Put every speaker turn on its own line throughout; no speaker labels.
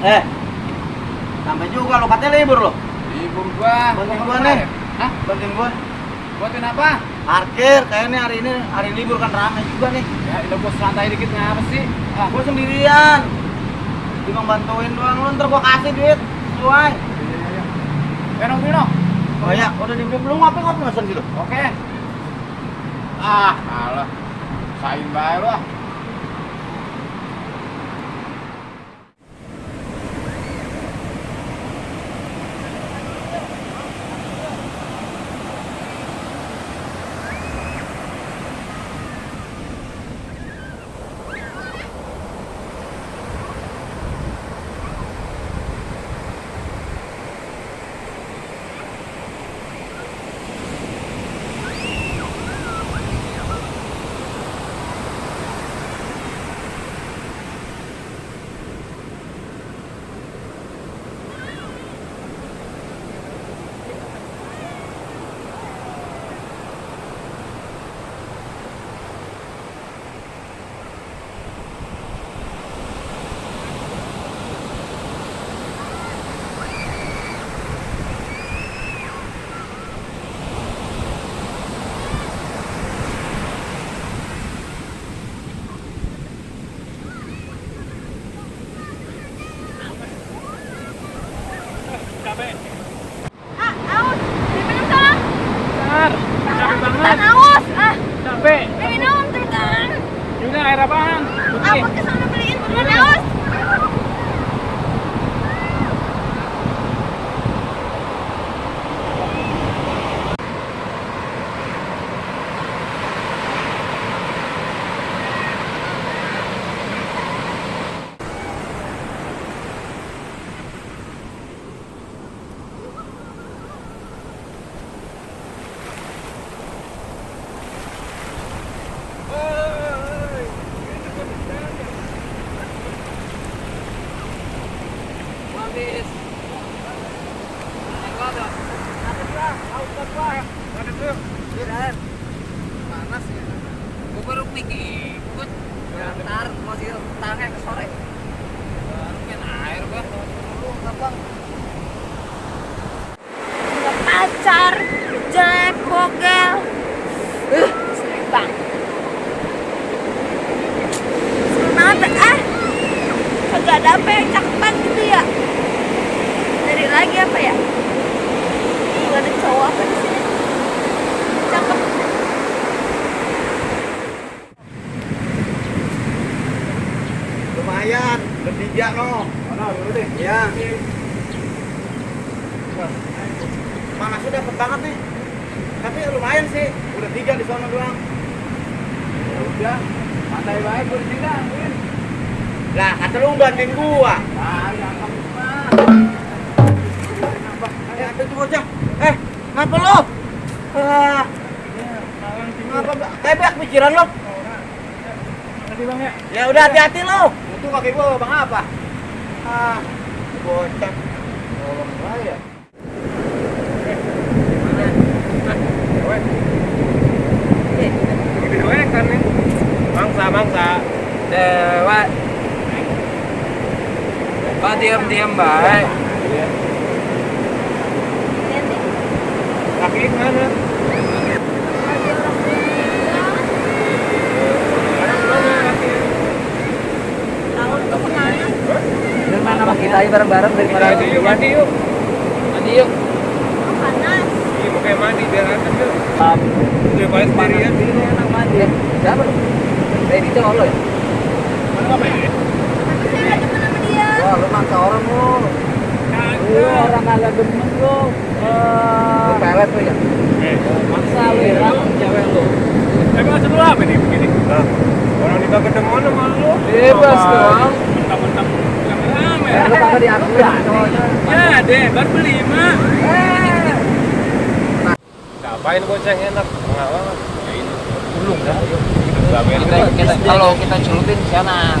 Eh, sampai juga lo katanya libur lo.
Libur gua.
Bantuin gua nih.
Hah?
Bantuin gua.
Buatin apa?
Parkir, kayaknya hari ini hari libur kan ramai juga nih.
Ya, udah gua santai dikit ngapa sih? Ah,
Gua sendirian. Cuma bantuin doang lo, ntar gua kasih duit sesuai.
iya. Bino.
Oh ya, udah dibeli belum ngopi mesen gitu.
Oke. Ah, alah. Sain bae lu ah.
Ah, aus. Minum tolong.
Bentar, capek banget.
Aus. Ah,
Capek.
minum cepetan.
Juga air apaan? Putih.
Apa kesana beliin buruan aus.
Panas ya. Gua baru ikut. Ntar masih tangan ke sore. Baru main air gua. Lu gampang.
Pacar jelek bogel. Sering bang. Seru banget ah. Kagak ada apa yang cakepan gitu ya. Dari lagi apa ya? Gak ada cowok apa di sini. Cakep.
Lumayan, bertiga no.
Mana dulu deh.
Iya. Panasnya dapet banget nih. Tapi lumayan sih, udah 3 di sana doang.
Ya udah. Santai bae gua di sini.
Lah, kata lu bantuin gua.
Ah, ya kamu mah.
Apa itu bocah? Ngapa lo? Ngapa tebak pikiran lo?
Makasih bang ya.
Ya udah hati-hati lo.
Itu kaki gua bang apa?
Ah, bocah.
Tolong bae ya.
Dewe kan nih.
Mangsa. Dewa. Pak diam baik.
Kaki mana?
Dan main sama kita aja bareng-bareng daripada
Mandi yuk.
Mandi yuk.
Panas.
Iya mau kayak mandi biar adem yuk. Daripada sendirian.
Ini enak mandi. Siapa lu? Dari itu lo ya?
Mana apa ya?
Tapi saya gak demen sama dia.
Wah, lu maksa orang lu. Orang agak demen lu. Lu pelet lu ya? Maksa lu ya, cewek lu.
Emang maksud lu apa nih begini? Orang di kagak demen sama lu.
Bebas dong.
Mentang-mentang rame-rame.
Lu kagak diakui ya cowoknya.
Ya deh, baru beli mah. Ngapain bocah enak? Pengalaman. Ya ini.
Belum dah.
Kalau
kita celupin di sana.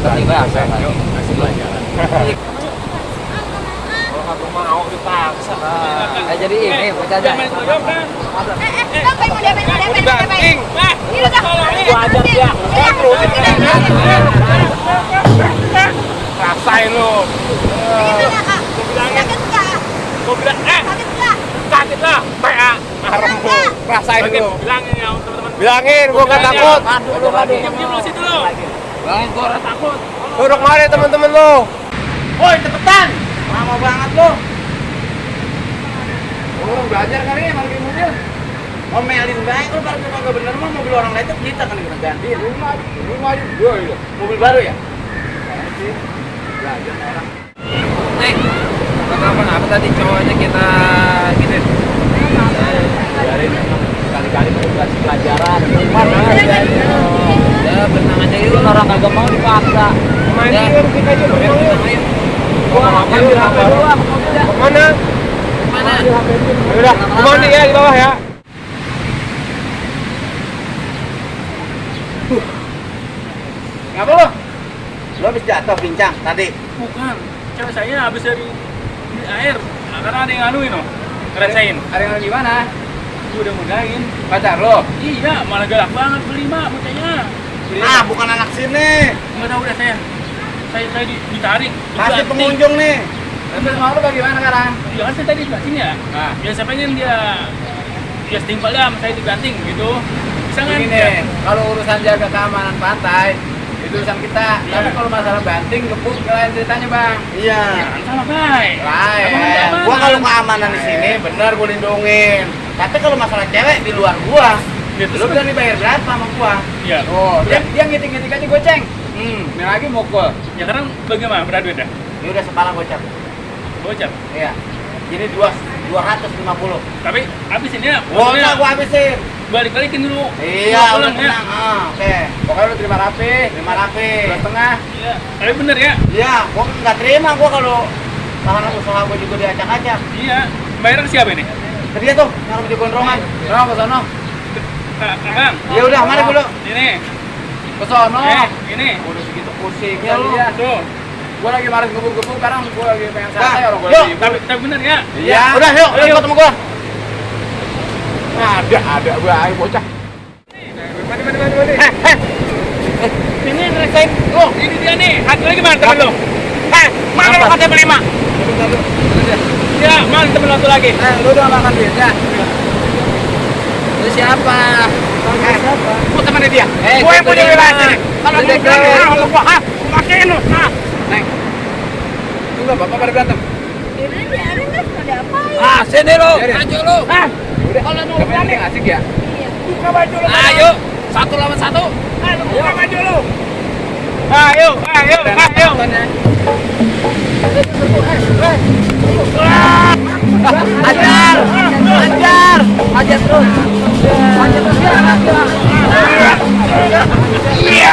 Tadi bahasa kan.
Masih pelajaran.
Kalau aku mau dipaksa. Jadi ini bocah aja.
Apa yang mau diapain? Ini udah.
Gua ajak dia.
Terusin.
Rasain lu. capek ah. Arem lu. Rasain lu.
Bilangin ya teman-teman.
Bilangin, gua nggak takut.
Diam lu situ lu.
Bilangin gua orang takut.
Duduk mari teman-teman lu.
Woi, cepetan. Lama banget lo.
Orang belajar kali ya parkir mobil.
Ngomelin baik lo parkir kagak bener mah mobil orang lain tuh kita kan kena gantiin.
Rumah gua itu.
Mobil baru ya?
Belajar orang. Nih, apa tadi cowoknya kita gitu.
Biarin kali-kali mau kasih pelajaran. Mana?
Ya, benang aja itu orang kagak mau dipaksa.
Main
Ya.
yuk kita aja
Ayo,
bermain.
ayo.
Gua ambil HP dulu ah, mana?
Mana?
Udah, kemana ya di bawah ya?
Ngapa lo? Lo habis jatuh pincang tadi.
Bukan. Cewek saya habis dari air. Karena ada yang anuin loh. Ngerasain.
Ada yang gimana?
Gue udah mudahin.
Pacar lo?
Iya, malah galak banget beli mak bocahnya.
Ah, bukan anak sini.
Enggak tahu dah saya. Saya ditarik.
Masih
dibanting.
pengunjung nih.
Terus mau lo bagaimana sekarang?
Ya kan saya tadi di sini ya.
Nah.
Ya saya pengen dia setimpal ya sama saya dibanting gitu. Bisa kan?
Begini, kalau urusan jaga keamanan pantai itu urusan kita.
Iya.
Tapi kalau masalah banting, gebuk, lain ceritanya bang.
Iya.
Jangan salah baik.
Lain.
Gua kalau keamanan di sini bener gua lindungin. Tapi kalau masalah cewek di luar gua,
Gitu.
lu udah dibayar berapa sama gua?
Iya.
Oh, dia ngiting-ngiting aja goceng. Ini lagi mukul.
Ya sekarang bagaimana? Berapa duit dah?
Ini udah sepala gocap.
Bocap.
Iya. Jadi 250.
Tapi habisin ya.
Gua
Maksudnya
gua habisin.
balik-balikin dulu.
Iya,
Pulang
udah
ya.
tenang. Oke.
Pokoknya lu terima rapi.
Terima rapi.
2,5.
Iya. Tapi bener ya.
Iya, gua nggak terima gua kalau lahan usaha gua juga diacak-acak.
Iya. Bayaran siapa ini?
Ke dia tuh, yang di gondrongan.
Sono ke sono.
Kang.
Ya udah, mari dulu.
Ini.
Ke sono.
Ini.
Udah segitu pusingnya
Ya
lu.
lu.
Tuh.
Gua lagi marah gebuk-gebuk, sekarang gua lagi pengen
Nah,
santai orang gua
yuk.
lagi.
Tapi bener ya.
Iya, udah yuk,
Ayo.
ikut sama gua.
Ada gua ayo bocah. Mandi.
Ini ngerasain. Oh, ini dia nih. Satu lagi mana temen lo? Mana lo kata beli mak? Ya, mana temen lo satu lagi?
Lu udah makan duitnya? Lu siapa?
Gua temennya dia.
Gua yang punya wilayah sini.
Kalau
Lu
mau
jaga.
bilang, kalau gua, makin lo.
Neng. Enggak, bapak pada berantem.
Ini biarin deh, mau diapain?
Sini lu.
Biarin.
Maju lu.
Udah. Kalau mau
Gak penting asik ya?
Iya.
buka baju lo.
Ayo, 1 lawan 1.
Ayo, buka baju lo. Ayo.
Ajar terus. Ajar terus ya.